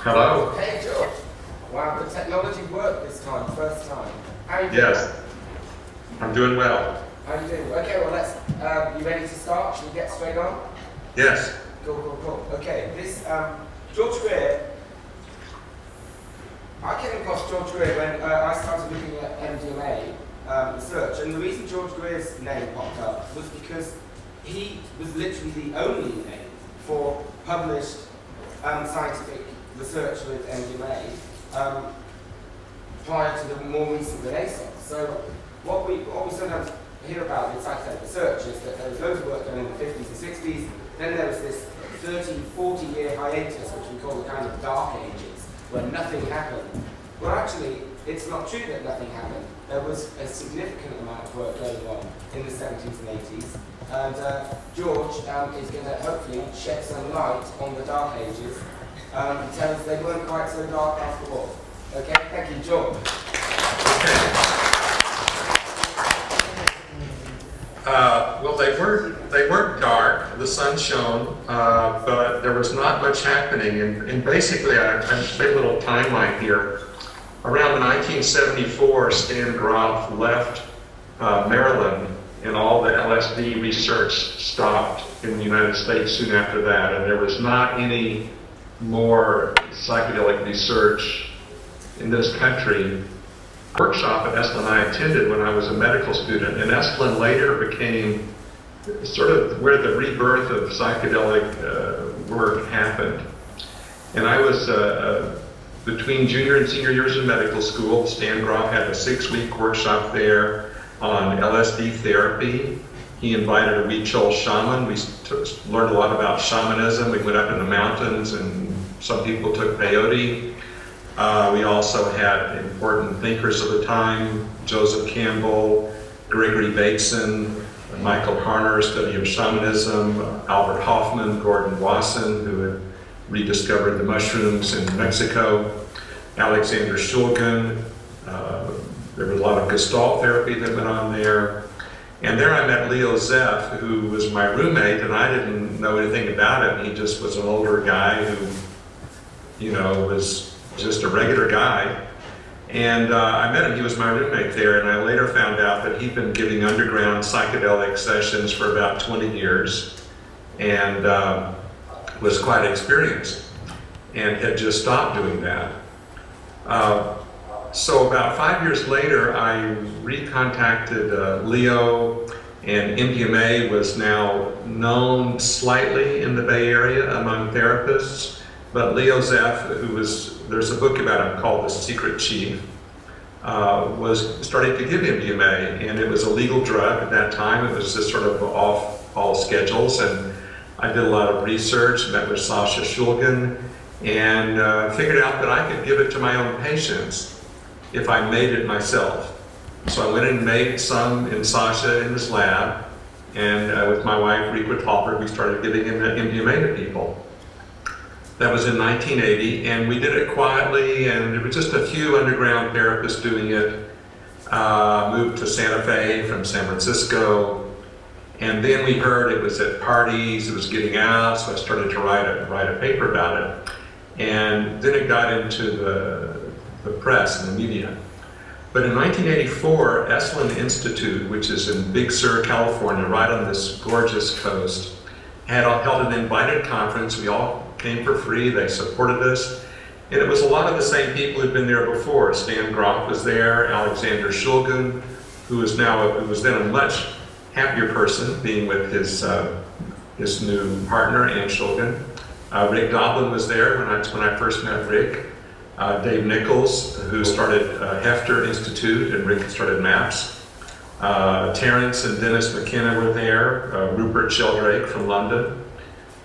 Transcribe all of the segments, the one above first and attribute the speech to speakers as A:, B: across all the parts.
A: Hello?
B: Hey, George. Wow, the technology worked this time, first time. How are you doing?
A: Yes, I'm doing well.
B: How are you doing? Okay, well, let's, you ready to start? Should we get straight on?
A: Yes.
B: Cool. Okay, this, George Greer, I came across George Greer when I started looking at MDMA research, and the reason George Greer's name popped up was because he was literally the only name for published scientific research with MDMA prior to the more recent Renaissance. So what we sometimes hear about in psychedelic research is that there was loads of work done in the 50s and 60s, then there was this 30, 40-year hiatus, which we call the kind of dark ages, where nothing happened. Well, actually, it's not true that nothing happened. There was a significant amount of work going on in the 70s and 80s, and George is going to hopefully shed some light on the dark ages and tell us they weren't quite so dark after all. Okay, thank you, George.
A: Well, they weren't dark. The sun shone, but there was not much happening. And basically, I made a little timeline here. Around 1974, Stan Grof left Maryland, and all the LSD research stopped in the United States soon after that, and there was not any more psychedelic research in this country. Workshop at Esalen I attended when I was a medical student, and Esalen later became sort of where the rebirth of psychedelic work happened. And I was between junior and senior years in medical school. Stan Grof had a 6-week workshop there on LSD therapy. He invited a Huichol shaman. We learned a lot about shamanism. We went up in the mountains, and some people took peyote. We also had important thinkers of the time: Joseph Campbell, Gregory Bateson, Michael Harner, study of shamanism, Albert Hoffman, Gordon Wasson, who had rediscovered the mushrooms in Mexico, Alexander Shulgin. There was a lot of Gestalt therapy that went on there. And there I met Leo Zeff, who was my roommate, and I didn't know anything about him. He just was an older guy who, was just a regular guy. And I met him, he was my roommate there, and I later found out that he'd been giving underground psychedelic sessions for about 20 years and was quite experienced and had just stopped doing that. So about 5 years later, I recontacted Leo, and MDMA was now known slightly in the Bay Area among therapists, but Leo Zeff, there's a book about him called The Secret Chief, was starting to give MDMA, and it was a legal drug at that time. It was just sort of off all schedules, and I did a lot of research, met with Sasha Shulgin, and figured out that I could give it to my own patients if I made it myself. So I went and made some in Sasha in his lab, and with my wife, Rika Talbert, we started giving MDMA to people. That was in 1980, and we did it quietly, and there was just a few underground therapists doing it. Moved to Santa Fe from San Francisco, and then we heard it was at parties, it was getting out, so I started to write a paper about it. And then it got into the press and the media. But in 1984, Esalen Institute, which is in Big Sur, California, right on this gorgeous coast, held an invited conference. We all came for free, they supported us. And it was a lot of the same people who'd been there before. Stan Grof was there, Alexander Shulgin, who was then a much happier person, being with his new partner, Ann Shulgin. Rick Doblin was there when I first met Rick. Dave Nichols, who started Hefter Institute, and Rick started MAPS. Terence and Dennis McKenna were there. Rupert Sheldrake from London.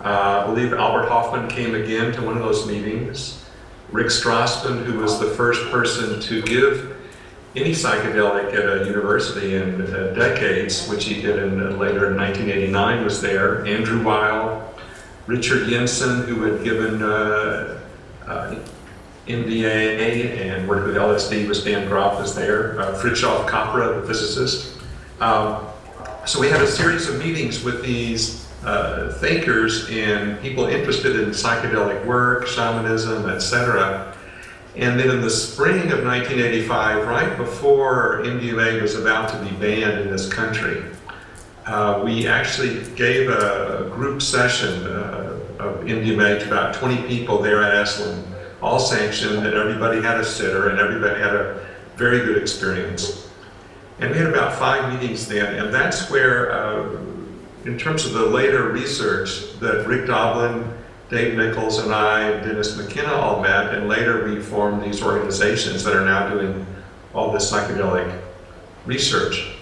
A: I believe Albert Hoffman came again to one of those meetings. Rick Strassman, who was the first person to give any psychedelic at a university in decades, which he did later in 1989, was there. Andrew Weil, Richard Jensen, who had given MDMA and worked with LSD with Stan Grof, was there. Fritjof Capra, the physicist. So we had a series of meetings with these thinkers and people interested in psychedelic work, shamanism, etc. And then in the spring of 1985, right before MDMA was about to be banned in this country, we actually gave a group session of MDMA to about 20 people there at Esalen, all sanctioned, and everybody had a sitter, and everybody had a very good experience. And we had about 5 meetings then, and that's where, in terms of the later research, that Rick Doblin, Dave Nichols, and I, and Dennis McKenna all met, and later we formed these organizations that are now doing all this psychedelic research.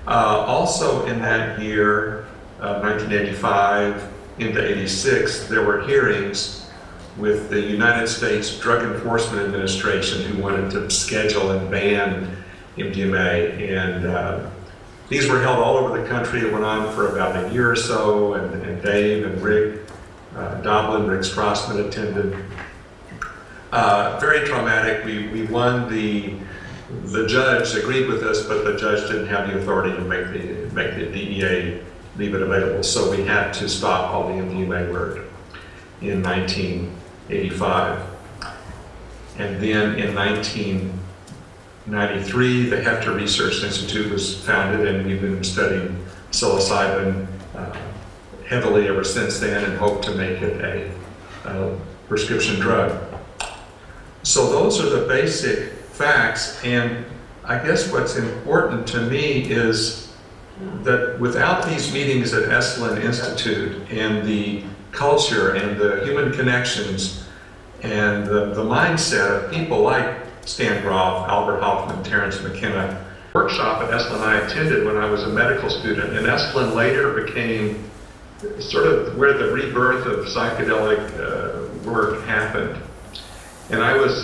A: Also in that year, 1985 into 86, there were hearings with the United States Drug Enforcement Administration who wanted to schedule and ban MDMA. And these were held all over the country. It went on for about a year or so, and Dave and Rick Doblin, Rick Strassman attended. Very traumatic. We won. The judge agreed with us, but the judge didn't have the authority to make the DEA leave it available. So we had to stop all the MDMA work in 1985. And then in 1993, the Hefter Research Institute was founded, and we've been studying psilocybin heavily ever since then, and hope to make it a prescription drug. So those are the basic facts, and I guess what's important to me is that without these meetings at Esalen Institute and the culture and the human connections and the mindset of people like Stan Groff, Albert Hoffman, Terence McKenna, workshop at Esalen I attended when I was a medical student, and Esalen later became sort of where the rebirth of psychedelic work happened. And I was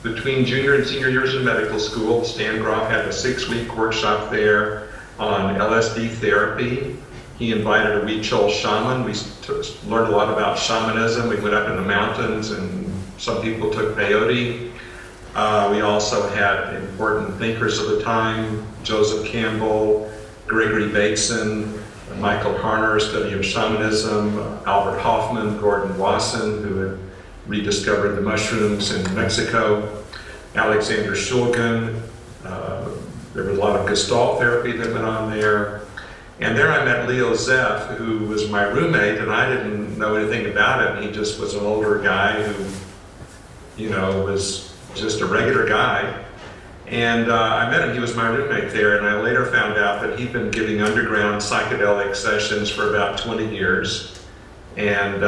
A: between junior and senior years in medical school. Stan Groff had a 6-week workshop there on LSD therapy. He invited a Huichol shaman. We learned a lot about shamanism. We went up in the mountains, and some people took peyote. We also had important thinkers of the time, Joseph Campbell, Gregory Bateson, Michael Harner, study of shamanism, Albert Hoffman, Gordon Wasson, who had rediscovered the mushrooms in Mexico, Alexander Shulgin. There was a lot of Gestalt therapy that went on there. And there I met Leo Zeff, who was my roommate, and I didn't know anything about him. He just was an older guy who, was just a regular guy. And I met him, he was my roommate there, and I later found out that he'd been giving underground psychedelic sessions for about 20 years and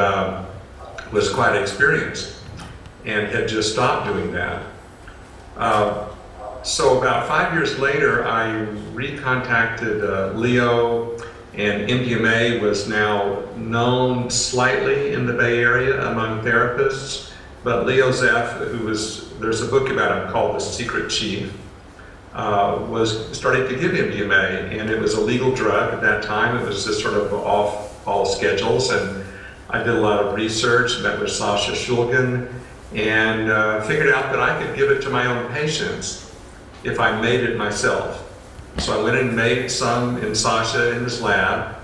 A: was quite experienced and had just stopped doing that. So about 5 years later, I recontacted Leo, and MDMA was now known slightly in the Bay Area among therapists. But Leo Zeff, there's a book about him called The Secret Chief, was starting to give MDMA, and it was a legal drug at that time. It was just sort of off all schedules, and I did a lot of research, met with Sasha Shulgin, and figured out that I could give it to my own patients if I made it myself. So I went and made some in Sasha in his lab,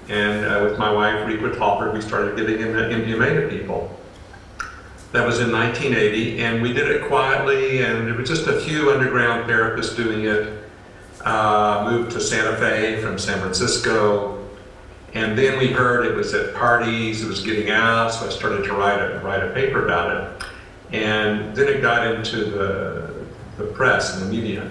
A: and with my wife, Rika Talbert, we started giving MDMA to people. That was in 1980, and we did it quietly, and there were just a few underground therapists doing it. Moved to Santa Fe from San Francisco, and then we heard it was at parties, it was getting out, so I started to write a paper about it. And then it got into the press and the media.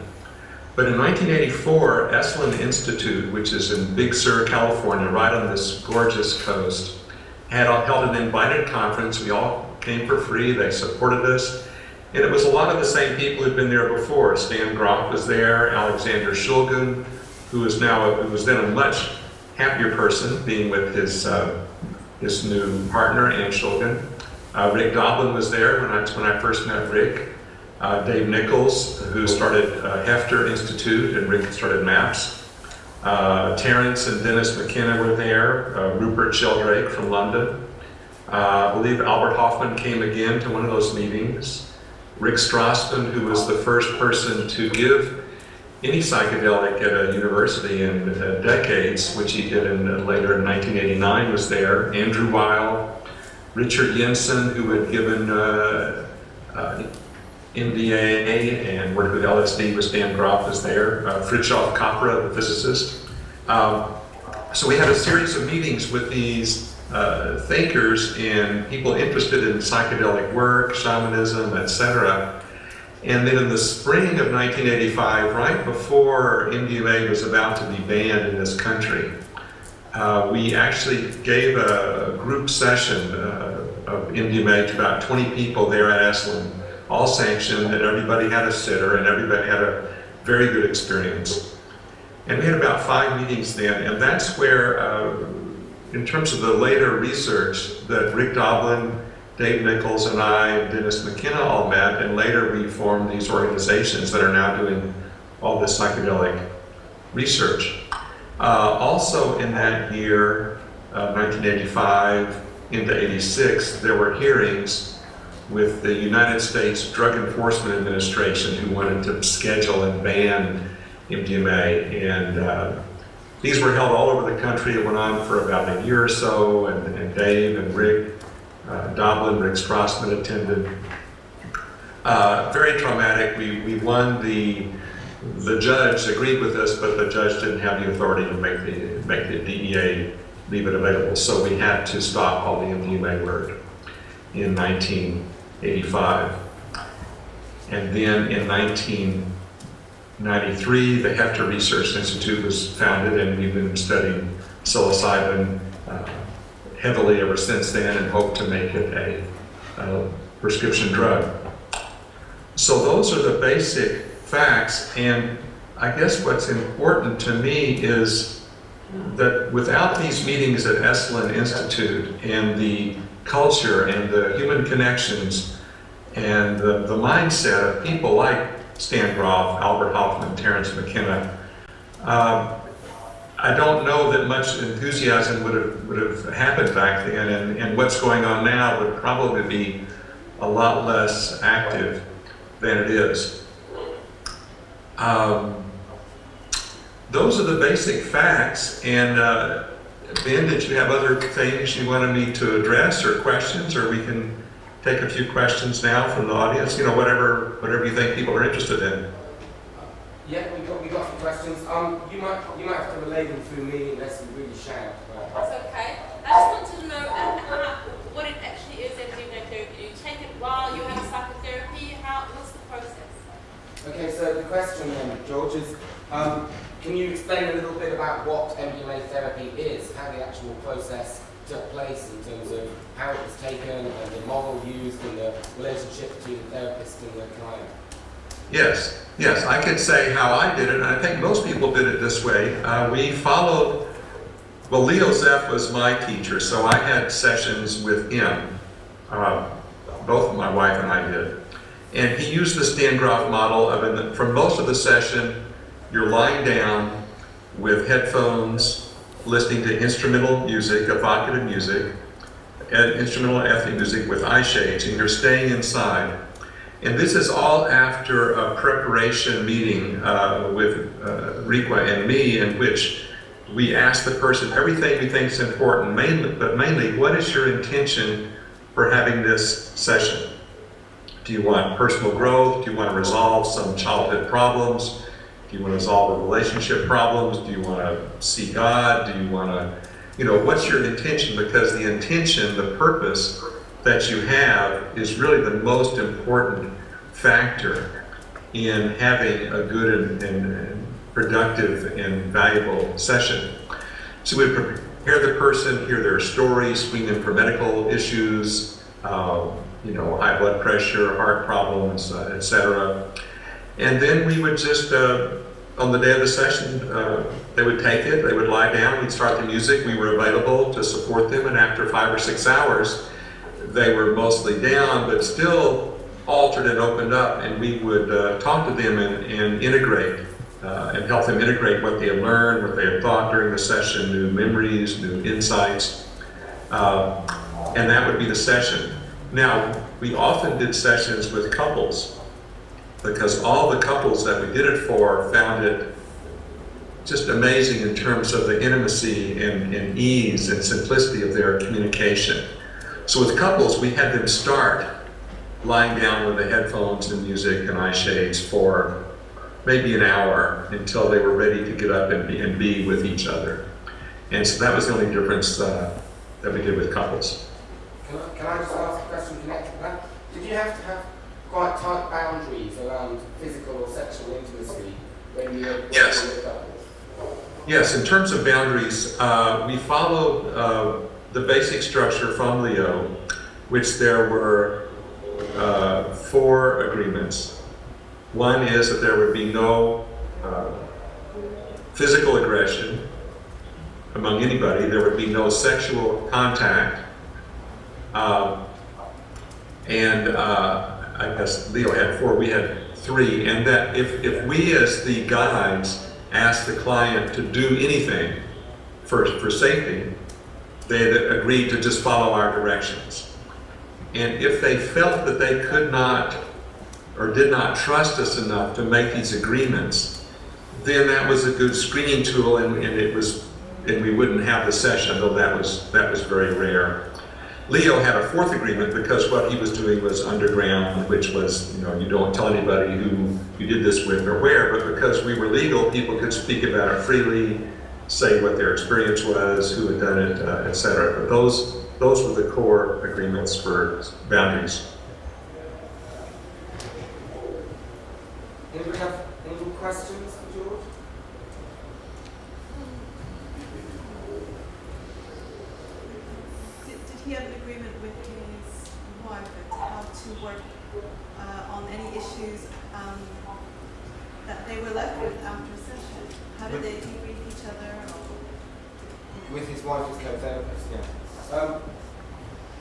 A: But in 1984, Esalen Institute, which is in Big Sur, California, right on this gorgeous coast, held an invited conference. We all came for free, they supported us. And it was a lot of the same people who'd been there before. Stan Groff was there, Alexander Shulgin, who was then a much happier person, being with his new partner, Ann Shulgin. Rick Doblin was there when I first met Rick. Dave Nichols, who started Hefter Institute, and Rick started MAPS. Terence and Dennis McKenna were there, Rupert Sheldrake from London. I believe Albert Hoffman came again to one of those meetings. Rick Strassman, who was the first person to give any psychedelic at a university in decades, which he did later in 1989 was there. Andrew Weil, Richard Jensen, who had given MDMA and worked with LSD with Stan Grof was there. Fritjof Capra, the physicist. So we had a series of meetings with these thinkers and people interested in psychedelic work, shamanism, etc. And then in the spring of 1985, right before MDMA was about to be banned in this country, we actually gave a group session of MDMA to about 20 people there at Esalen, all sanctioned, and everybody had a sitter, and everybody had a very good experience. And we had about 5 meetings then, and that's where, in terms of the later research, that Rick Doblin, Dave Nichols, and I, and Dennis McKenna all met, and later we formed these organizations that are now doing all this psychedelic research. Also in that year, 1985 into 86, there were hearings with the United States Drug Enforcement Administration who wanted to schedule and ban MDMA, and these were held all over the country. It went on for about a year or so, and Dave and Rick Doblin, Rick Strassman attended. Very traumatic. We won. The judge agreed with us, but the judge didn't have the authority to make the DEA leave it available. So we had to stop all the MDMA work in 1985. And then in 1993, the Hefter Research Institute was founded, and we've been studying psilocybin heavily ever since then, and hope to make it a prescription drug. So those are the basic facts, and I guess what's important to me is that without these meetings at Esalen Institute and the culture and the human connections and the mindset of people like Stan Grof, Albert Hoffman, Terence McKenna, I don't know that much enthusiasm would have happened back then, and what's going on now would probably be a lot less active than it is. Those are the basic facts, and Ben, did you have other things you wanted me to address or questions, or we can take a few questions now from the audience, whatever you think people are interested in.
B: Yeah, we got some questions. You might have to relay them through me unless you really shout.
C: That's okay. I just wanted to know what it actually is MDMA therapy. Do you take it while you have psychotherapy? What's the process?
B: Okay, so the question then, George, is can you explain a little bit about what MDMA therapy is, how the actual process took place in terms of how it was taken and the model used and the relationship between the therapist and the client?
A: Yes, I could say how I did it, and I think most people did it this way. We followed, Leo Zeff was my teacher, so I had sessions with him. Both my wife and I did. And he used the Stan Grof model of, for most of the session, you're lying down with headphones, listening to instrumental music, evocative music, and instrumental ethnic music with eye shades, and you're staying inside. And this is all after a preparation meeting with Rika and me, in which we ask the person everything we think is important, but mainly, what is your intention for having this session? Do you want personal growth? Do you want to resolve some childhood problems? Do you want to resolve the relationship problems? Do you want to see God? Do you want to, what's your intention? Because the intention, the purpose that you have is really the most important factor in having a good and productive and valuable session. So we prepare the person, hear their stories, screen them for medical issues, high blood pressure, heart problems, etc. And then we would just, on the day of the session, they would take it, they would lie down, we'd start the music, we were available to support them, and after 5 or 6 hours, they were mostly down, but still altered and opened up, and we would talk to them and integrate, and help them integrate what they had learned, what they had thought during the session, new memories, new insights, and that would be the session. Now, we often did sessions with couples, because all the couples that we did it for found it just amazing in terms of the intimacy and ease and simplicity of their communication. So with couples, we had them start lying down with the headphones and music and eye shades for maybe an hour until they were ready to get up and be with each other. And so that was the only difference that we did with couples.
B: Can I just ask a question connected to that? Did you have to have quite tight boundaries around physical or sexual intimacy when you were
A: Yes.
B: with couples?
A: Yes, in terms of boundaries, we followed the basic structure from Leo, which there were 4 agreements. One is that there would be no physical aggression among anybody. There would be no sexual contact. I guess Leo had 4, we had 3. And that if we as the guides asked the client to do anything for safety, they agreed to just follow our directions. And if they felt that they could not or did not trust us enough to make these agreements, then that was a good screening tool, and we wouldn't have the session, though that was very rare. Leo had a 4th agreement because what he was doing was underground, which was, you don't tell anybody who you did this with or where, but because we were legal, people could speak about it freely, say what their experience was, who had done it, etc. But those were the core agreements for boundaries.
B: Anybody have any questions for George?
D: Did he have an agreement with his wife as how to work on any issues that they were left with after a session? How did they debrief each other?
B: With his wife as co-therapist, yeah.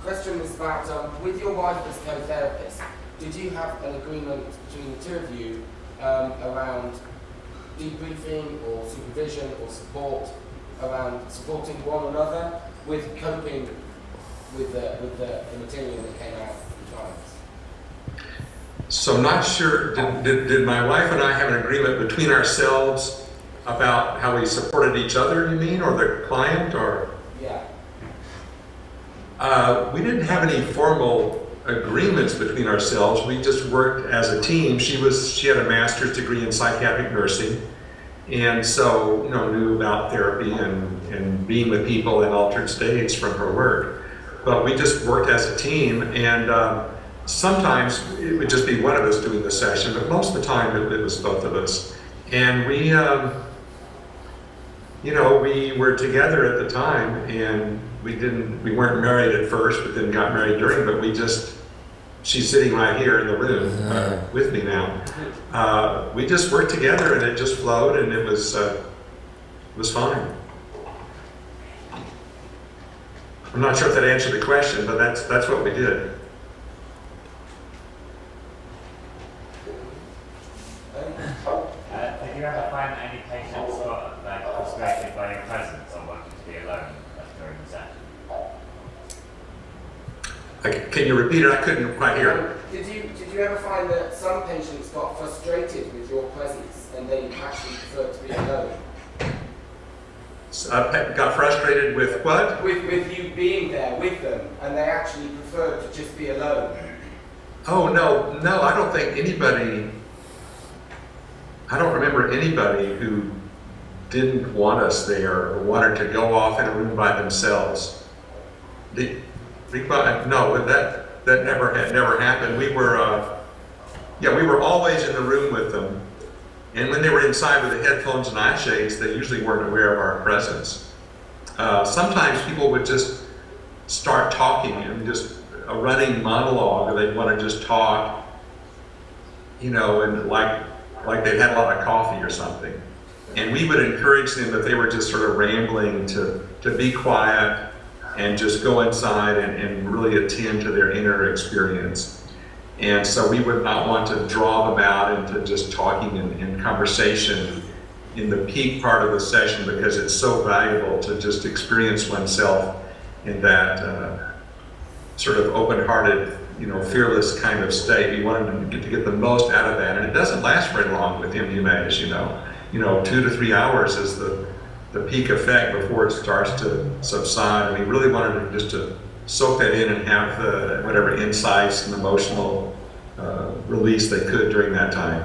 B: Question is about, with your wife as co-therapist, did you have an agreement between the 2 of you around debriefing or supervision or support, around supporting one another with coping with the material that came out from clients?
A: So I'm not sure, did my wife and I have an agreement between ourselves about how we supported each other, you mean, or the client, or?
B: Yeah.
A: We didn't have any formal agreements between ourselves. We just worked as a team. She had a master's degree in psychiatric nursing, and so knew about therapy and being with people in altered states from her work. But we just worked as a team, and sometimes it would just be one of us doing the session, but most of the time it was both of us. And we were together at the time, and we weren't married at first, but then got married during, but she's sitting right here in the room with me now. We just worked together, and it just flowed, and it was fine. I'm not sure if that answered the question, but that's what we did.
E: Did you ever find any patients got frustrated by your presence or wanting to be alone during the session?
A: Can you repeat it? I couldn't quite hear.
B: Did you ever find that some patients got frustrated with your presence and they actually preferred to be alone?
A: Got frustrated with what?
B: With you being there with them, and they actually preferred to just be alone.
A: Oh, no, I don't think anybody, I don't remember anybody who didn't want us there or wanted to go off in a room by themselves. No, that never happened. We were always in the room with them. And when they were inside with the headphones and eye shades, they usually weren't aware of our presence. Sometimes people would just start talking and just a running monologue, or they'd want to just talk, and like they'd had a lot of coffee or something. And we would encourage them, if they were just sort of rambling, to be quiet and just go inside and really attend to their inner experience. And so we would not want to draw them out into just talking and conversation in the peak part of the session, because it's so valuable to just experience oneself in that sort of open-hearted fearless kind of state. We wanted them to get the most out of that, and it doesn't last very long with MDMA, as you know. 2 to 3 hours is the peak effect before it starts to subside. And we really wanted them just to soak that in and have whatever insights and emotional release they could during that time.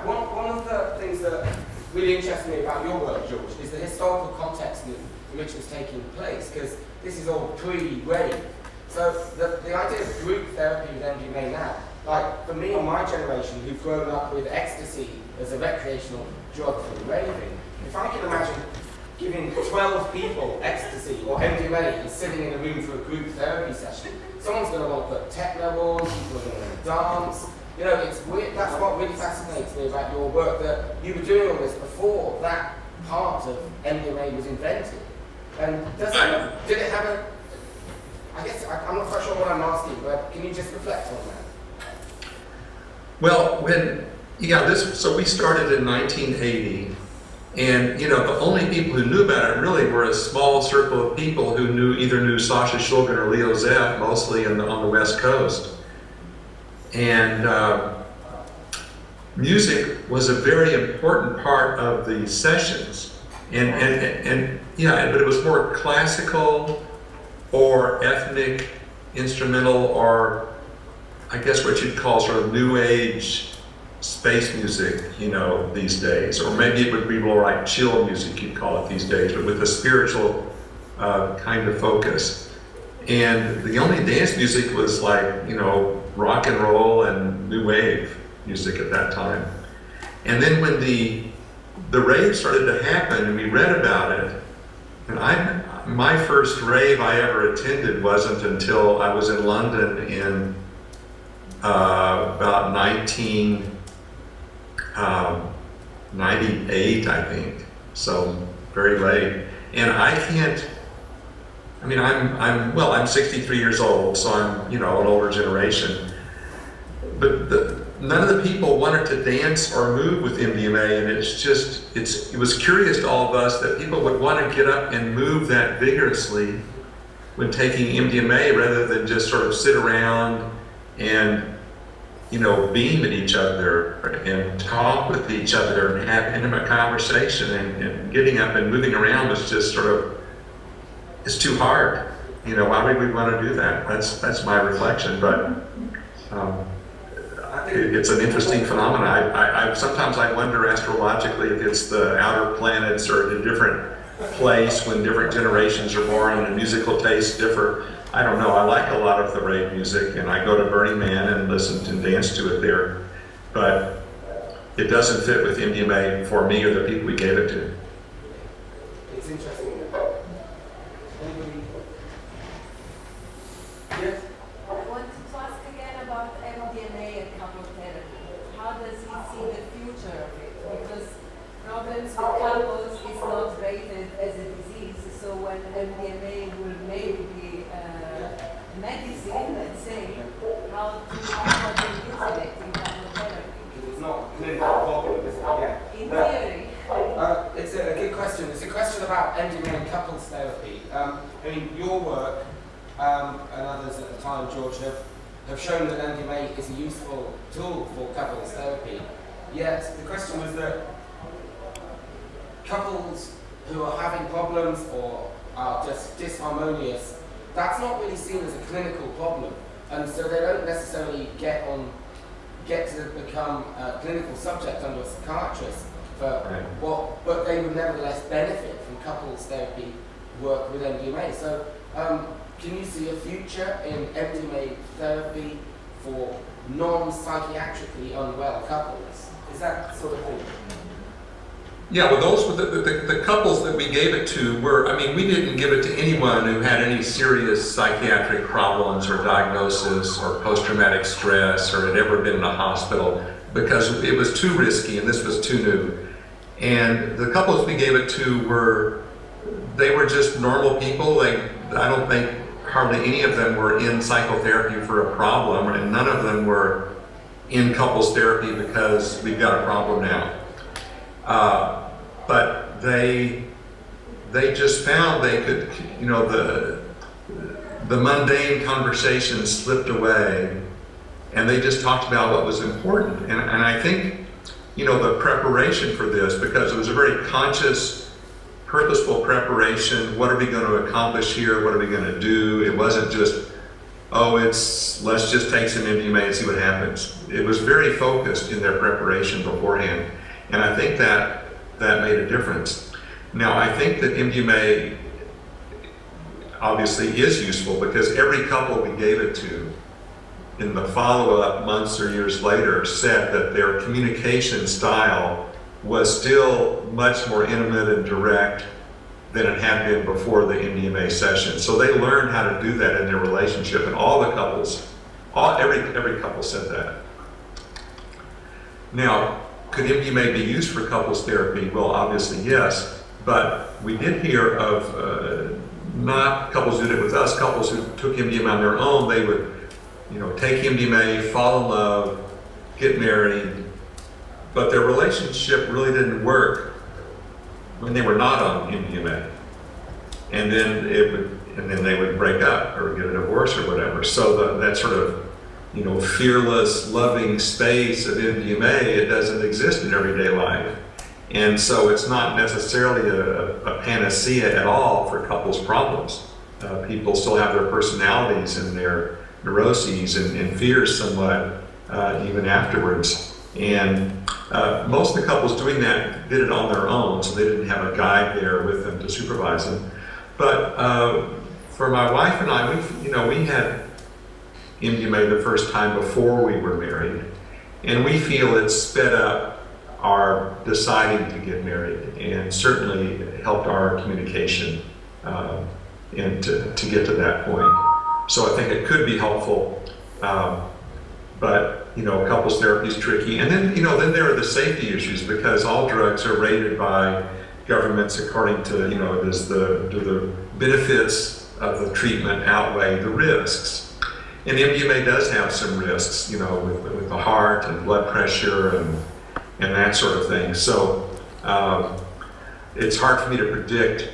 B: One of the things that really interests me about your work, George, is the historical context in which it was taking place, because this is all pre-rave. So the idea of group therapy with MDMA now, like for me and my generation who've grown up with ecstasy as a recreational drug for raving, if I can imagine giving 12 people ecstasy or MDMA and sitting in a room for a group therapy session, someone's going to want to put techno on, people are going to dance. It's weird. That's what really fascinates me about your work, that you were doing all this before that part of MDMA was invented. And did it have a, I guess, I'm not quite sure what I'm asking, but can you just reflect on that?
A: Well, so we started in 1980, and the only people who knew about it really were a small circle of people who either knew Sasha Shulgin or Leo Zeff, mostly on the West Coast. And music was a very important part of the sessions, but it was more classical or ethnic, instrumental, or I guess what you'd call sort of new age space music, these days, or maybe it would be more like chill music, you'd call it these days, but with a spiritual kind of focus. And the only dance music was like, rock and roll and new wave music at that time. And then when the rave started to happen and we read about it, and my first rave I ever attended wasn't until I was in London in about 1998, I think, so very late. And I'm 63 years old, so I'm, an older generation. But none of the people wanted to dance or move with MDMA, and it was curious to all of us that people would want to get up and move that vigorously when taking MDMA rather than just sort of sit around and, beam at each other and talk with each other and have intimate conversation, and getting up and moving around was just sort of, it's too hard. Why would we want to do that? That's my reflection, but it's an interesting phenomenon. I sometimes I wonder astrologically if it's the outer planets or a different place when different generations are born and the musical tastes differ. I don't know. I like a lot of the rave music, and I go to Burning Man and listen and dance to it there, but it doesn't fit with MDMA for me or the people we gave it to.
B: It's interesting. Anybody? Yes?
F: I wanted to ask again about MDMA and couple therapy. How does he see the future of it? Because problems with couples is not rated as a disease, so when MDMA will maybe be medicine, let's say, how do you use it in couple therapy?
B: It's not clinical problem, is it? Yeah.
F: In theory.
B: It's a good question. It's a question about MDMA and couples therapy. Your work and others at the time, George, have shown that MDMA is a useful tool for couples therapy. Yet the question was that couples who are having problems or are just disharmonious, that's not really seen as a clinical problem, and so they don't necessarily get to become a clinical subject under a psychiatrist but they would nevertheless benefit from couples therapy work with MDMA. So can you see a future in MDMA therapy for non-psychiatrically unwell couples? Is that sort of thing?
A: Yeah, well, those were the couples that we gave it to were, we didn't give it to anyone who had any serious psychiatric problems or diagnosis or post-traumatic stress or had ever been in a hospital, because it was too risky and this was too new. And the couples we gave it to were just normal people. I don't think hardly any of them were in psychotherapy for a problem, and none of them were in couples therapy because we've got a problem now. But they just found they could, the mundane conversation slipped away, and they just talked about what was important. And I think, you know, the preparation for this, because it was a very conscious, purposeful preparation. What are we going to accomplish here? What are we going to do? It wasn't just, oh, let's just take some MDMA and see what happens. It was very focused in their preparation beforehand. And I think that made a difference. Now, I think that MDMA obviously is useful because every couple we gave it to in the follow-up months or years later said that their communication style was still much more intimate and direct than it had been before the MDMA session. So they learned how to do that in their relationship, and all the couples, every couple said that. Now, could MDMA be used for couples therapy? Well, obviously yes, but we did hear of not couples who did it with us, couples who took MDMA on their own. They would, you know, take MDMA, fall in love, get married, but their relationship really didn't work when they were not on MDMA, and then they would break up or get a divorce or whatever. So that sort of, you know, fearless, loving space of MDMA, it doesn't exist in everyday life. And so it's not necessarily a panacea at all for couples' problems. People still have their personalities and their neuroses and fears somewhat even afterwards. And most of the couples doing that did it on their own, so they didn't have a guide there with them to supervise them. But for my wife and I, we had MDMA the first time before we were married, and we feel it sped up our deciding to get married and certainly helped our communication and to get to that point. So I think it could be helpful, but you know, couples therapy is tricky. And then, you know, then there are the safety issues, because all drugs are rated by governments according to, you know, do the benefits of the treatment outweigh the risks? And MDMA does have some risks, you know, with the heart and blood pressure and that sort of thing. So it's hard for me to predict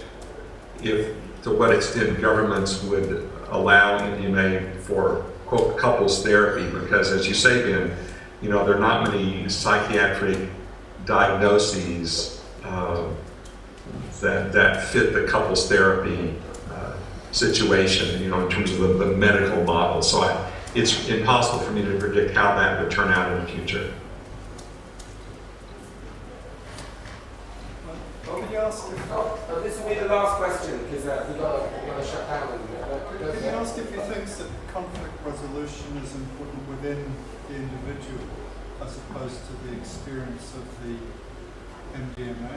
A: to what extent governments would allow MDMA for, quote, couples therapy, because as you say, Ben, you know, there are not many psychiatric diagnoses that fit the couples therapy situation, you know, in terms of the medical model. So it's impossible for me to predict how that would turn out in the future.
B: This will be the last question because we've got to shut down in a minute.
G: Can you ask if he thinks that conflict resolution is important within the individual as opposed to the experience of the MDMA?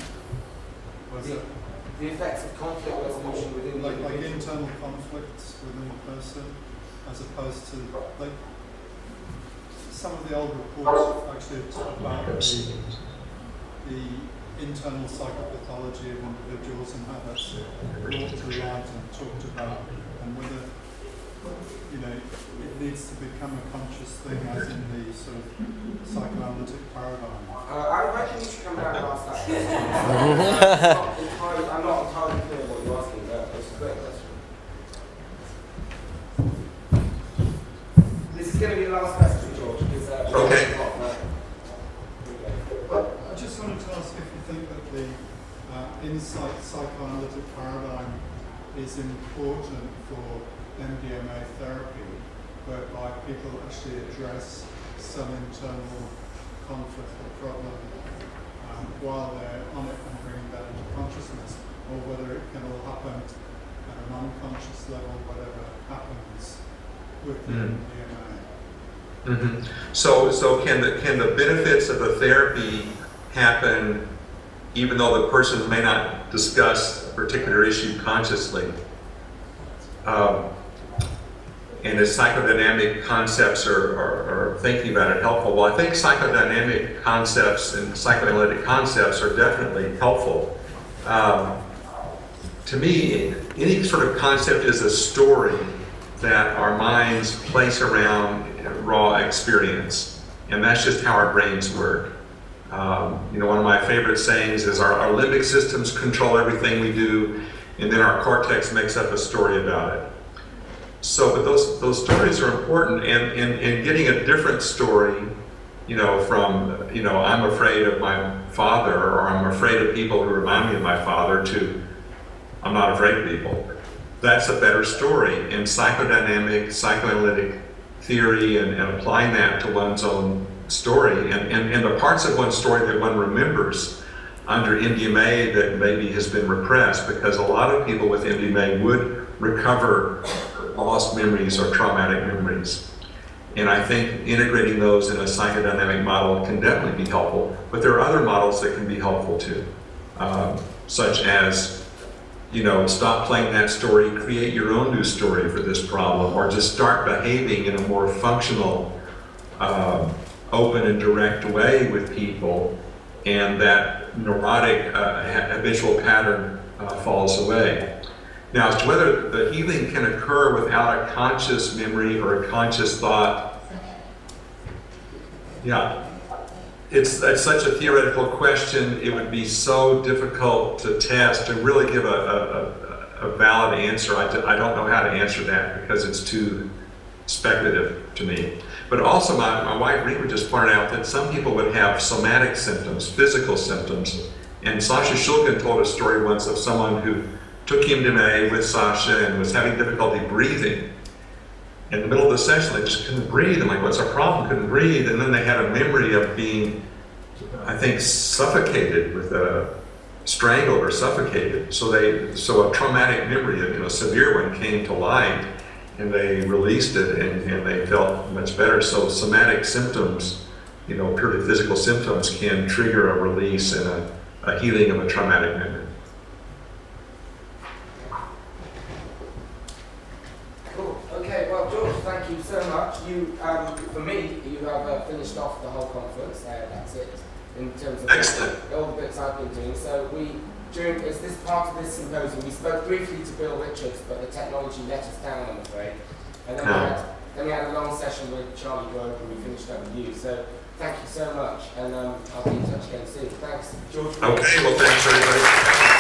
B: The effects of conflict resolution within the
G: like
B: individual.
G: internal conflicts within a person as opposed to, like, some of the old reports actually talk about the internal psychopathology of individuals and how that's brought to light and talked about, and whether, you know, it needs to become a conscious thing as in the sort of psychoanalytic paradigm.
B: I reckon you should come down and ask that question. I'm not entirely clear what you're asking, but it's a great question. This is going to be the last question, George, because
A: Okay.
G: I just wanted to ask if you think that the insight psychoanalytic paradigm is important for MDMA therapy, whereby people actually address some internal conflict or problem while they're on it and bring that into consciousness, or whether it can all happen at an unconscious level, whatever happens with the MDMA.
A: Mm-hmm. So can the benefits of the therapy happen even though the person may not discuss a particular issue consciously? And the psychodynamic concepts are thinking about it helpful. Well, I think psychodynamic concepts and psychoanalytic concepts are definitely helpful. To me, any sort of concept is a story that our minds place around raw experience. And that's just how our brains work. You know, one of my favorite sayings is our limbic systems control everything we do, and then our cortex makes up a story about it. So, but those stories are important, and getting a different story, you know, from, you know, I'm afraid of my father, or I'm afraid of people who remind me of my father, to I'm not afraid of people. That's a better story. And psychodynamic, psychoanalytic theory, and applying that to one's own story, and the parts of one's story that one remembers under MDMA that maybe has been repressed, because a lot of people with MDMA would recover lost memories or traumatic memories. And I think integrating those in a psychodynamic model can definitely be helpful, but there are other models that can be helpful too, such as, you know, stop playing that story, create your own new story for this problem, or just start behaving in a more functional, open and direct way with people, and that neurotic habitual pattern falls away. Now, as to whether the healing can occur without a conscious memory or a conscious thought, yeah, it's such a theoretical question. It would be so difficult to test, to really give a valid answer. I don't know how to answer that because it's too speculative to me. But also, my wife Greer just pointed out that some people would have somatic symptoms, physical symptoms. And Sasha Shulkin told a story once of someone who took MDMA with Sasha and was having difficulty breathing. In the middle of the session, they just couldn't breathe. I'm like, what's our problem? Couldn't breathe. And then they had a memory of being, I think, suffocated with strangled or suffocated. So a traumatic memory, a severe one, came to light, and they released it, and they felt much better. So somatic symptoms, purely physical symptoms, can trigger a release and a healing of a traumatic memory.
B: Cool. Okay. Well, George, thank you so much. You, for me, you have finished off the whole conference. That's it in terms of all the bits I've been doing. So as this part of this symposium, we spoke briefly to Bill Richards, but the technology let us down, I'm afraid. And then we had a long session with Charlie Grove, and we finished up with you. So thank you so much, and I'll be in touch again soon. Thanks, George.
A: Okay, well, thanks everybody.